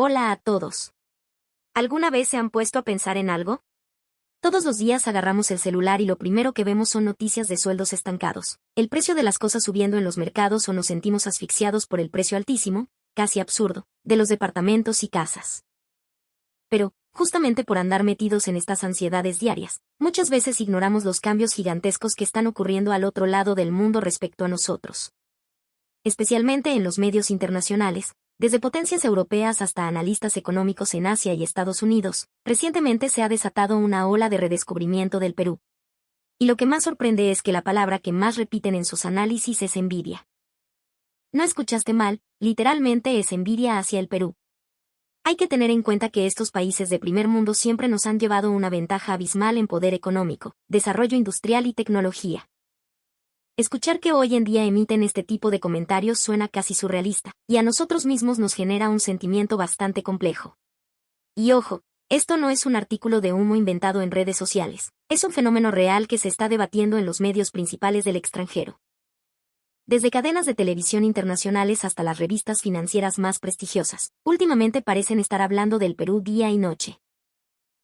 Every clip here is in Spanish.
Hola a todos. ¿Alguna vez se han puesto a pensar en algo? Todos los días agarramos el celular y lo primero que vemos son noticias de sueldos estancados, el precio de las cosas subiendo en los mercados o nos sentimos asfixiados por el precio altísimo, casi absurdo, de los departamentos y casas. Pero, justamente por andar metidos en estas ansiedades diarias, muchas veces ignoramos los cambios gigantescos que están ocurriendo al otro lado del mundo respecto a nosotros. Especialmente en los medios internacionales, desde potencias europeas hasta analistas económicos en Asia y Estados Unidos, recientemente se ha desatado una ola de redescubrimiento del Perú. Y lo que más sorprende es que la palabra que más repiten en sus análisis es envidia. No escuchaste mal, literalmente es envidia hacia el Perú. Hay que tener en cuenta que estos países de primer mundo siempre nos han llevado una ventaja abismal en poder económico, desarrollo industrial y tecnología. Escuchar que hoy en día emiten este tipo de comentarios suena casi surrealista, y a nosotros mismos nos genera un sentimiento bastante complejo. Y ojo, esto no es un artículo de humo inventado en redes sociales, es un fenómeno real que se está debatiendo en los medios principales del extranjero. Desde cadenas de televisión internacionales hasta las revistas financieras más prestigiosas, últimamente parecen estar hablando del Perú día y noche.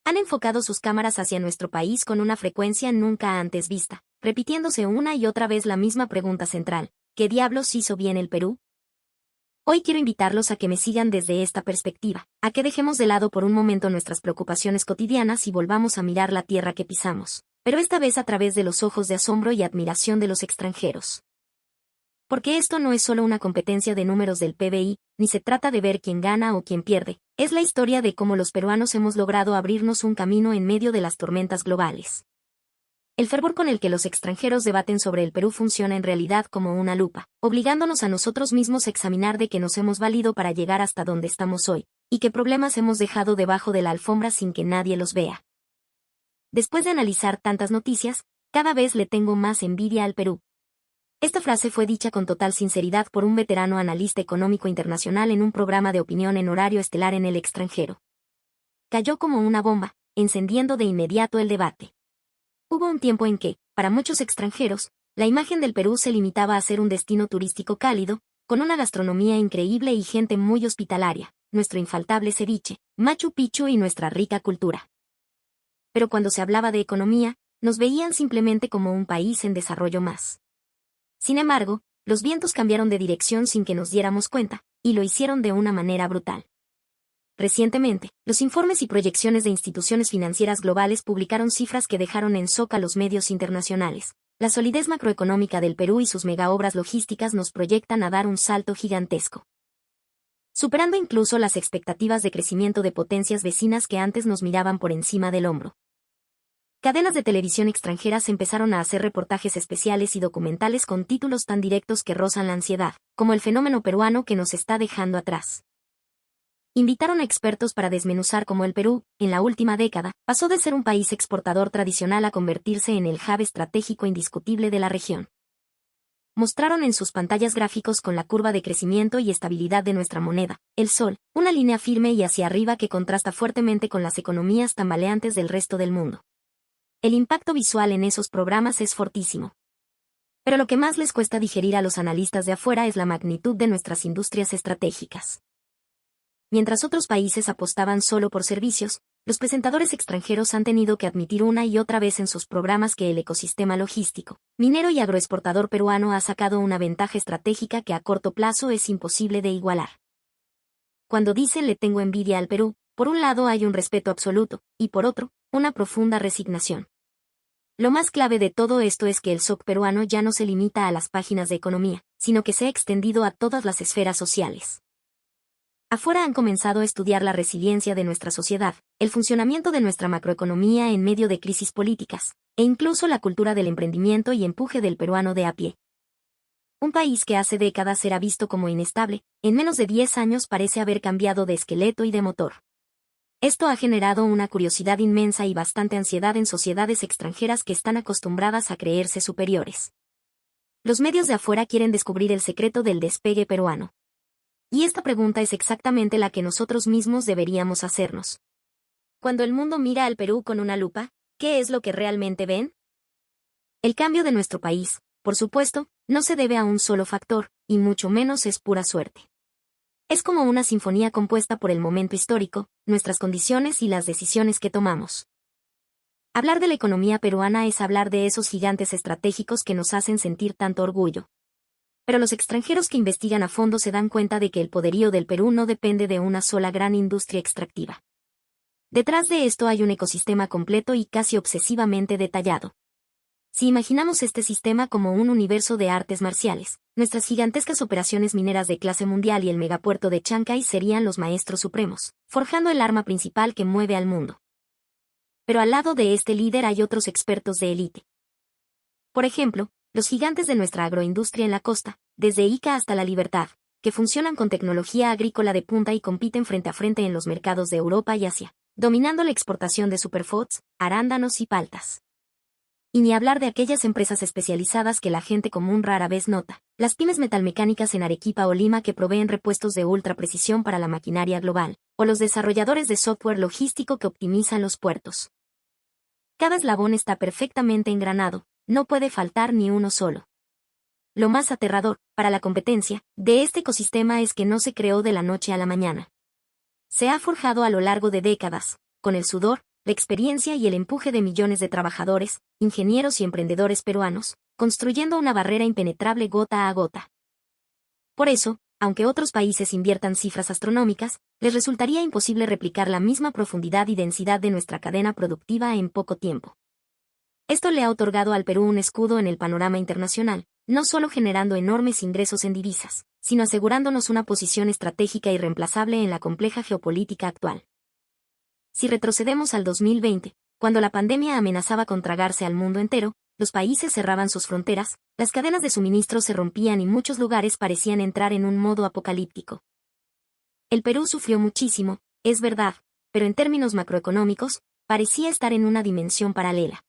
Han enfocado sus cámaras hacia nuestro país con una frecuencia nunca antes vista, repitiéndose una y otra vez la misma pregunta central: ¿qué diablos hizo bien el Perú? Hoy quiero invitarlos a que me sigan desde esta perspectiva, a que dejemos de lado por un momento nuestras preocupaciones cotidianas y volvamos a mirar la tierra que pisamos, pero esta vez a través de los ojos de asombro y admiración de los extranjeros. Porque esto no es solo una competencia de números del PBI, ni se trata de ver quién gana o quién pierde, es la historia de cómo los peruanos hemos logrado abrirnos un camino en medio de las tormentas globales. El fervor con el que los extranjeros debaten sobre el Perú funciona en realidad como una lupa, obligándonos a nosotros mismos a examinar de qué nos hemos valido para llegar hasta donde estamos hoy, y qué problemas hemos dejado debajo de la alfombra sin que nadie los vea. Después de analizar tantas noticias, cada vez le tengo más envidia al Perú. Esta frase fue dicha con total sinceridad por un veterano analista económico internacional en un programa de opinión en horario estelar en el extranjero. Cayó como una bomba, encendiendo de inmediato el debate. Hubo un tiempo en que, para muchos extranjeros, la imagen del Perú se limitaba a ser un destino turístico cálido, con una gastronomía increíble y gente muy hospitalaria, nuestro infaltable ceviche, Machu Picchu y nuestra rica cultura. Pero cuando se hablaba de economía, nos veían simplemente como un país en desarrollo más. Sin embargo, los vientos cambiaron de dirección sin que nos diéramos cuenta, y lo hicieron de una manera brutal. Recientemente, los informes y proyecciones de instituciones financieras globales publicaron cifras que dejaron en shock a los medios internacionales. La solidez macroeconómica del Perú y sus megaobras logísticas nos proyectan a dar un salto gigantesco, superando incluso las expectativas de crecimiento de potencias vecinas que antes nos miraban por encima del hombro. Cadenas de televisión extranjeras empezaron a hacer reportajes especiales y documentales con títulos tan directos que rozan la ansiedad, como el fenómeno peruano que nos está dejando atrás. Invitaron a expertos para desmenuzar cómo el Perú, en la última década, pasó de ser un país exportador tradicional a convertirse en el hub estratégico indiscutible de la región. Mostraron en sus pantallas gráficos con la curva de crecimiento y estabilidad de nuestra moneda, el sol, una línea firme y hacia arriba que contrasta fuertemente con las economías tambaleantes del resto del mundo. El impacto visual en esos programas es fortísimo. Pero lo que más les cuesta digerir a los analistas de afuera es la magnitud de nuestras industrias estratégicas. Mientras otros países apostaban solo por servicios, los presentadores extranjeros han tenido que admitir una y otra vez en sus programas que el ecosistema logístico, minero y agroexportador peruano ha sacado una ventaja estratégica que a corto plazo es imposible de igualar. Cuando dicen le tengo envidia al Perú, por un lado hay un respeto absoluto, y por otro, una profunda resignación. Lo más clave de todo esto es que el SOC peruano ya no se limita a las páginas de economía, sino que se ha extendido a todas las esferas sociales. Afuera han comenzado a estudiar la resiliencia de nuestra sociedad, el funcionamiento de nuestra macroeconomía en medio de crisis políticas, e incluso la cultura del emprendimiento y empuje del peruano de a pie. Un país que hace décadas era visto como inestable, en menos de 10 años parece haber cambiado de esqueleto y de motor. Esto ha generado una curiosidad inmensa y bastante ansiedad en sociedades extranjeras que están acostumbradas a creerse superiores. Los medios de afuera quieren descubrir el secreto del despegue peruano. Y esta pregunta es exactamente la que nosotros mismos deberíamos hacernos. Cuando el mundo mira al Perú con una lupa, ¿qué es lo que realmente ven? El cambio de nuestro país, por supuesto, no se debe a un solo factor, y mucho menos es pura suerte. Es como una sinfonía compuesta por el momento histórico, nuestras condiciones y las decisiones que tomamos. Hablar de la economía peruana es hablar de esos gigantes estratégicos que nos hacen sentir tanto orgullo. Pero los extranjeros que investigan a fondo se dan cuenta de que el poderío del Perú no depende de una sola gran industria extractiva. Detrás de esto hay un ecosistema completo y casi obsesivamente detallado. Si imaginamos este sistema como un universo de artes marciales, nuestras gigantescas operaciones mineras de clase mundial y el megapuerto de Chancay serían los maestros supremos, forjando el arma principal que mueve al mundo. Pero al lado de este líder hay otros expertos de élite. Por ejemplo, los gigantes de nuestra agroindustria en la costa, desde Ica hasta La Libertad, que funcionan con tecnología agrícola de punta y compiten frente a frente en los mercados de Europa y Asia, dominando la exportación de superfoods, arándanos y paltas. Y ni hablar de aquellas empresas especializadas que la gente común rara vez nota, las pymes metalmecánicas en Arequipa o Lima que proveen repuestos de ultra precisión para la maquinaria global, o los desarrolladores de software logístico que optimizan los puertos. Cada eslabón está perfectamente engranado, no puede faltar ni uno solo. Lo más aterrador, para la competencia, de este ecosistema es que no se creó de la noche a la mañana. Se ha forjado a lo largo de décadas, con el sudor, la experiencia y el empuje de millones de trabajadores, ingenieros y emprendedores peruanos, construyendo una barrera impenetrable gota a gota. Por eso, aunque otros países inviertan cifras astronómicas, les resultaría imposible replicar la misma profundidad y densidad de nuestra cadena productiva en poco tiempo. Esto le ha otorgado al Perú un escudo en el panorama internacional, no solo generando enormes ingresos en divisas, sino asegurándonos una posición estratégica irreemplazable en la compleja geopolítica actual. Si retrocedemos al 2020, cuando la pandemia amenazaba con tragarse al mundo entero, los países cerraban sus fronteras, las cadenas de suministro se rompían y muchos lugares parecían entrar en un modo apocalíptico. El Perú sufrió muchísimo, es verdad, pero en términos macroeconómicos, parecía estar en una dimensión paralela.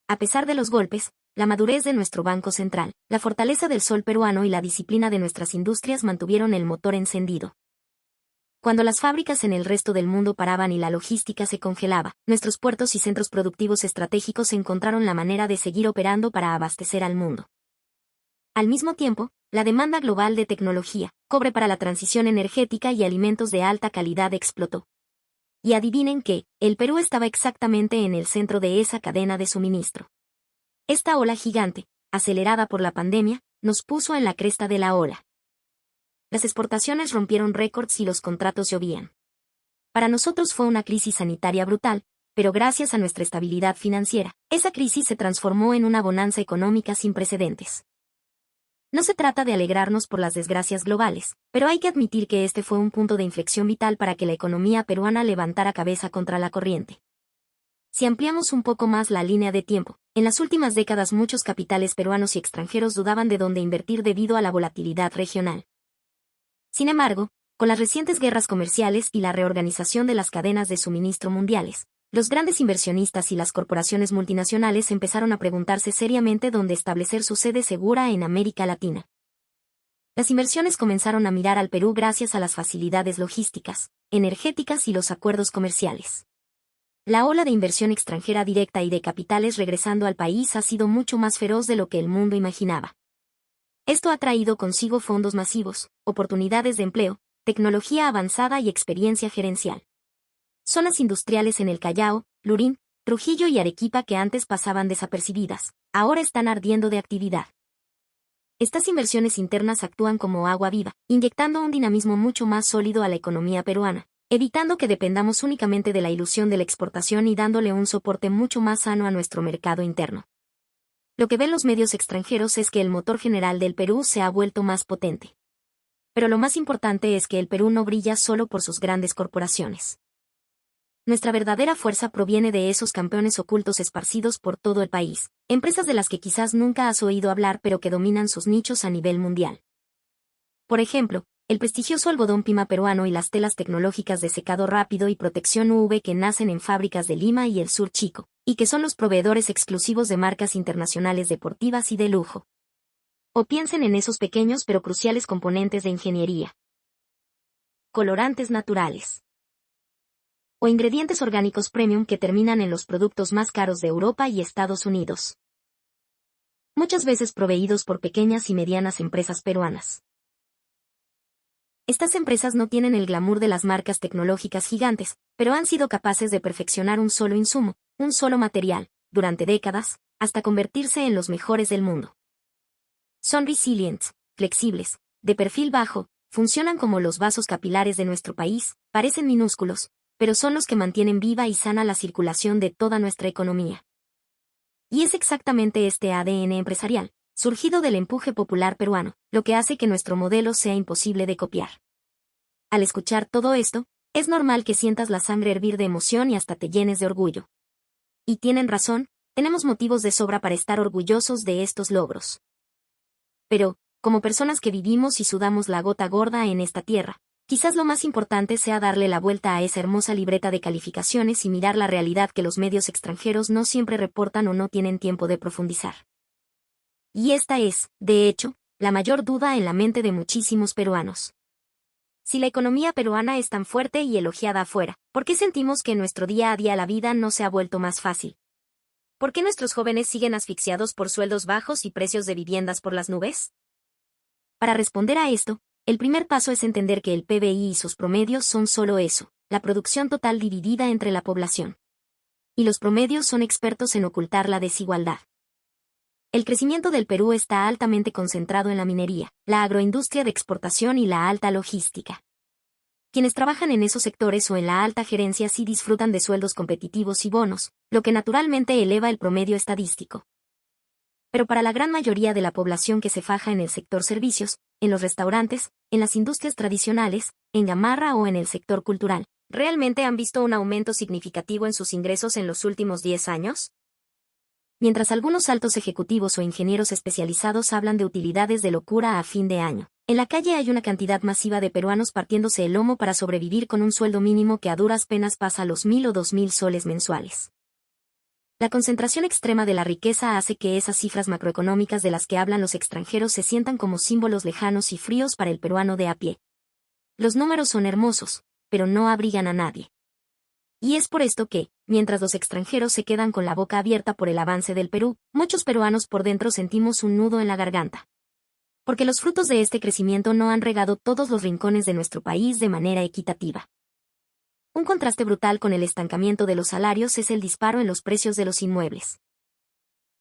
A pesar de los golpes, la madurez de nuestro Banco Central, la fortaleza del sol peruano y la disciplina de nuestras industrias mantuvieron el motor encendido. Cuando las fábricas en el resto del mundo paraban y la logística se congelaba, nuestros puertos y centros productivos estratégicos encontraron la manera de seguir operando para abastecer al mundo. Al mismo tiempo, la demanda global de tecnología, cobre para la transición energética y alimentos de alta calidad explotó. Y adivinen qué, el Perú estaba exactamente en el centro de esa cadena de suministro. Esta ola gigante, acelerada por la pandemia, nos puso en la cresta de la ola. Las exportaciones rompieron récords y los contratos llovían. Para nosotros fue una crisis sanitaria brutal, pero gracias a nuestra estabilidad financiera, esa crisis se transformó en una bonanza económica sin precedentes. No se trata de alegrarnos por las desgracias globales, pero hay que admitir que este fue un punto de inflexión vital para que la economía peruana levantara cabeza contra la corriente. Si ampliamos un poco más la línea de tiempo, en las últimas décadas muchos capitales peruanos y extranjeros dudaban de dónde invertir debido a la volatilidad regional. Sin embargo, con las recientes guerras comerciales y la reorganización de las cadenas de suministro mundiales, los grandes inversionistas y las corporaciones multinacionales empezaron a preguntarse seriamente dónde establecer su sede segura en América Latina. Las inversiones comenzaron a mirar al Perú gracias a las facilidades logísticas, energéticas y los acuerdos comerciales. La ola de inversión extranjera directa y de capitales regresando al país ha sido mucho más feroz de lo que el mundo imaginaba. Esto ha traído consigo fondos masivos, oportunidades de empleo, tecnología avanzada y experiencia gerencial. Zonas industriales en el Callao, Lurín, Trujillo y Arequipa que antes pasaban desapercibidas, ahora están ardiendo de actividad. Estas inversiones internas actúan como agua viva, inyectando un dinamismo mucho más sólido a la economía peruana, evitando que dependamos únicamente de la ilusión de la exportación y dándole un soporte mucho más sano a nuestro mercado interno. Lo que ven los medios extranjeros es que el motor general del Perú se ha vuelto más potente. Pero lo más importante es que el Perú no brilla solo por sus grandes corporaciones. Nuestra verdadera fuerza proviene de esos campeones ocultos esparcidos por todo el país, empresas de las que quizás nunca has oído hablar pero que dominan sus nichos a nivel mundial. Por ejemplo, el prestigioso algodón Pima peruano y las telas tecnológicas de secado rápido y protección UV que nacen en fábricas de Lima y el Sur Chico, y que son los proveedores exclusivos de marcas internacionales deportivas y de lujo. O piensen en esos pequeños pero cruciales componentes de ingeniería. Colorantes naturales. O ingredientes orgánicos premium que terminan en los productos más caros de Europa y Estados Unidos. Muchas veces proveídos por pequeñas y medianas empresas peruanas. Estas empresas no tienen el glamour de las marcas tecnológicas gigantes, pero han sido capaces de perfeccionar un solo insumo, un solo material, durante décadas, hasta convertirse en los mejores del mundo. Son resilientes, flexibles, de perfil bajo, funcionan como los vasos capilares de nuestro país, parecen minúsculos, pero son los que mantienen viva y sana la circulación de toda nuestra economía. Y es exactamente este ADN empresarial, surgido del empuje popular peruano, lo que hace que nuestro modelo sea imposible de copiar. Al escuchar todo esto, es normal que sientas la sangre hervir de emoción y hasta te llenes de orgullo. Y tienen razón, tenemos motivos de sobra para estar orgullosos de estos logros. Pero, como personas que vivimos y sudamos la gota gorda en esta tierra, quizás lo más importante sea darle la vuelta a esa hermosa libreta de calificaciones y mirar la realidad que los medios extranjeros no siempre reportan o no tienen tiempo de profundizar. Y esta es, de hecho, la mayor duda en la mente de muchísimos peruanos. Si la economía peruana es tan fuerte y elogiada afuera, ¿por qué sentimos que en nuestro día a día la vida no se ha vuelto más fácil? ¿Por qué nuestros jóvenes siguen asfixiados por sueldos bajos y precios de viviendas por las nubes? Para responder a esto, el primer paso es entender que el PBI y sus promedios son solo eso, la producción total dividida entre la población. Y los promedios son expertos en ocultar la desigualdad. El crecimiento del Perú está altamente concentrado en la minería, la agroindustria de exportación y la alta logística. Quienes trabajan en esos sectores o en la alta gerencia sí disfrutan de sueldos competitivos y bonos, lo que naturalmente eleva el promedio estadístico. Pero para la gran mayoría de la población que se faja en el sector servicios, en los restaurantes, en las industrias tradicionales, en Gamarra o en el sector cultural, ¿realmente han visto un aumento significativo en sus ingresos en los últimos 10 años? Mientras algunos altos ejecutivos o ingenieros especializados hablan de utilidades de locura a fin de año, en la calle hay una cantidad masiva de peruanos partiéndose el lomo para sobrevivir con un sueldo mínimo que a duras penas pasa los 1.000 o 2.000 soles mensuales. La concentración extrema de la riqueza hace que esas cifras macroeconómicas de las que hablan los extranjeros se sientan como símbolos lejanos y fríos para el peruano de a pie. Los números son hermosos, pero no abrigan a nadie. Y es por esto que, mientras los extranjeros se quedan con la boca abierta por el avance del Perú, muchos peruanos por dentro sentimos un nudo en la garganta. Porque los frutos de este crecimiento no han regado todos los rincones de nuestro país de manera equitativa. Un contraste brutal con el estancamiento de los salarios es el disparo en los precios de los inmuebles.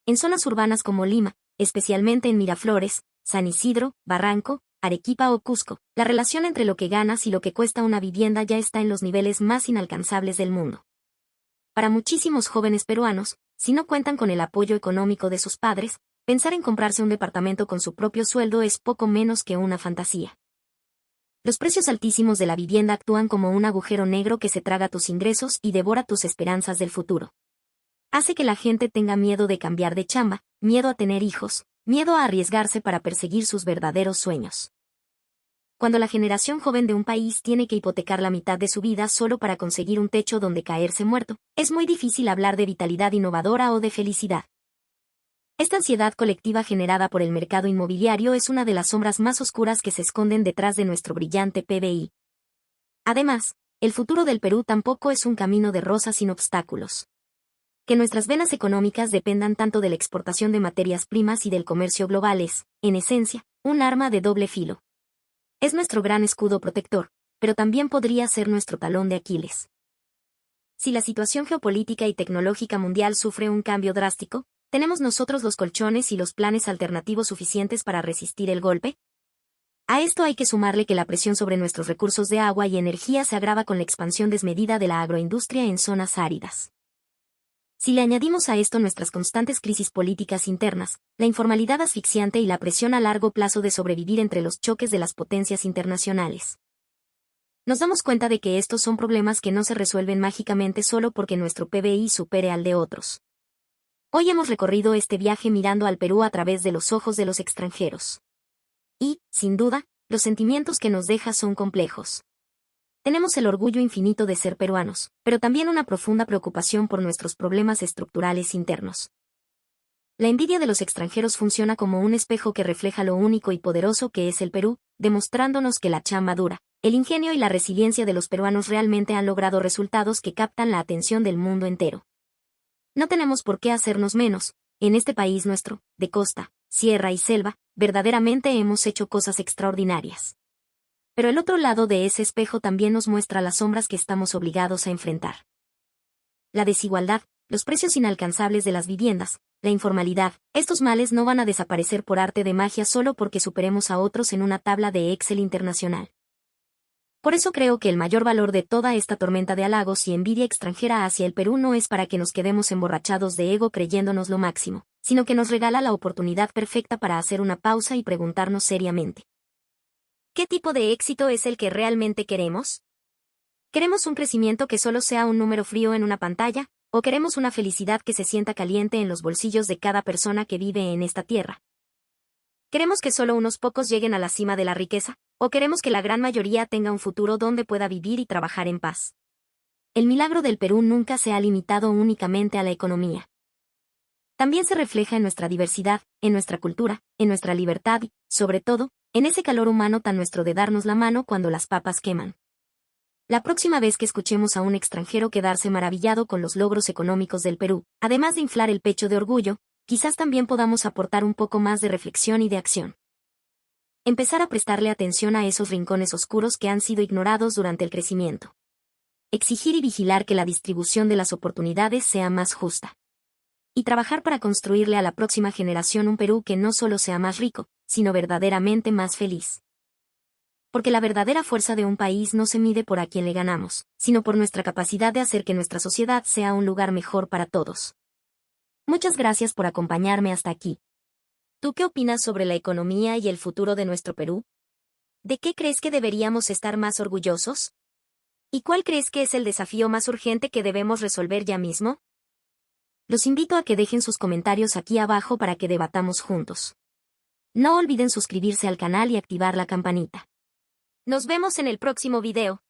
En zonas urbanas como Lima, especialmente en Miraflores, San Isidro, Barranco, Arequipa o Cusco, la relación entre lo que ganas y lo que cuesta una vivienda ya está en los niveles más inalcanzables del mundo. Para muchísimos jóvenes peruanos, si no cuentan con el apoyo económico de sus padres, pensar en comprarse un departamento con su propio sueldo es poco menos que una fantasía. Los precios altísimos de la vivienda actúan como un agujero negro que se traga tus ingresos y devora tus esperanzas del futuro. Hace que la gente tenga miedo de cambiar de chamba, miedo a tener hijos, miedo a arriesgarse para perseguir sus verdaderos sueños. Cuando la generación joven de un país tiene que hipotecar la mitad de su vida solo para conseguir un techo donde caerse muerto, es muy difícil hablar de vitalidad innovadora o de felicidad. Esta ansiedad colectiva generada por el mercado inmobiliario es una de las sombras más oscuras que se esconden detrás de nuestro brillante PBI. Además, el futuro del Perú tampoco es un camino de rosas sin obstáculos. Que nuestras venas económicas dependan tanto de la exportación de materias primas y del comercio global es, en esencia, un arma de doble filo. Es nuestro gran escudo protector, pero también podría ser nuestro talón de Aquiles. Si la situación geopolítica y tecnológica mundial sufre un cambio drástico, ¿tenemos nosotros los colchones y los planes alternativos suficientes para resistir el golpe? A esto hay que sumarle que la presión sobre nuestros recursos de agua y energía se agrava con la expansión desmedida de la agroindustria en zonas áridas. Si le añadimos a esto nuestras constantes crisis políticas internas, la informalidad asfixiante y la presión a largo plazo de sobrevivir entre los choques de las potencias internacionales, nos damos cuenta de que estos son problemas que no se resuelven mágicamente solo porque nuestro PBI supere al de otros. Hoy hemos recorrido este viaje mirando al Perú a través de los ojos de los extranjeros. Y, sin duda, los sentimientos que nos deja son complejos. Tenemos el orgullo infinito de ser peruanos, pero también una profunda preocupación por nuestros problemas estructurales internos. La envidia de los extranjeros funciona como un espejo que refleja lo único y poderoso que es el Perú, demostrándonos que la chamba dura, el ingenio y la resiliencia de los peruanos realmente han logrado resultados que captan la atención del mundo entero. No tenemos por qué hacernos menos. En este país nuestro, de costa, sierra y selva, verdaderamente hemos hecho cosas extraordinarias. Pero el otro lado de ese espejo también nos muestra las sombras que estamos obligados a enfrentar. La desigualdad, los precios inalcanzables de las viviendas, la informalidad, estos males no van a desaparecer por arte de magia solo porque superemos a otros en una tabla de Excel internacional. Por eso creo que el mayor valor de toda esta tormenta de halagos y envidia extranjera hacia el Perú no es para que nos quedemos emborrachados de ego creyéndonos lo máximo, sino que nos regala la oportunidad perfecta para hacer una pausa y preguntarnos seriamente: ¿qué tipo de éxito es el que realmente queremos? ¿Queremos un crecimiento que solo sea un número frío en una pantalla, o queremos una felicidad que se sienta caliente en los bolsillos de cada persona que vive en esta tierra? ¿Queremos que solo unos pocos lleguen a la cima de la riqueza, o queremos que la gran mayoría tenga un futuro donde pueda vivir y trabajar en paz? El milagro del Perú nunca se ha limitado únicamente a la economía. También se refleja en nuestra diversidad, en nuestra cultura, en nuestra libertad y, sobre todo, en ese calor humano tan nuestro de darnos la mano cuando las papas queman. La próxima vez que escuchemos a un extranjero quedarse maravillado con los logros económicos del Perú, además de inflar el pecho de orgullo, quizás también podamos aportar un poco más de reflexión y de acción. Empezar a prestarle atención a esos rincones oscuros que han sido ignorados durante el crecimiento. Exigir y vigilar que la distribución de las oportunidades sea más justa. Y trabajar para construirle a la próxima generación un Perú que no solo sea más rico, sino verdaderamente más feliz. Porque la verdadera fuerza de un país no se mide por a quién le ganamos, sino por nuestra capacidad de hacer que nuestra sociedad sea un lugar mejor para todos. Muchas gracias por acompañarme hasta aquí. ¿Tú qué opinas sobre la economía y el futuro de nuestro Perú? ¿De qué crees que deberíamos estar más orgullosos? ¿Y cuál crees que es el desafío más urgente que debemos resolver ya mismo? Los invito a que dejen sus comentarios aquí abajo para que debatamos juntos. No olviden suscribirse al canal y activar la campanita. Nos vemos en el próximo video.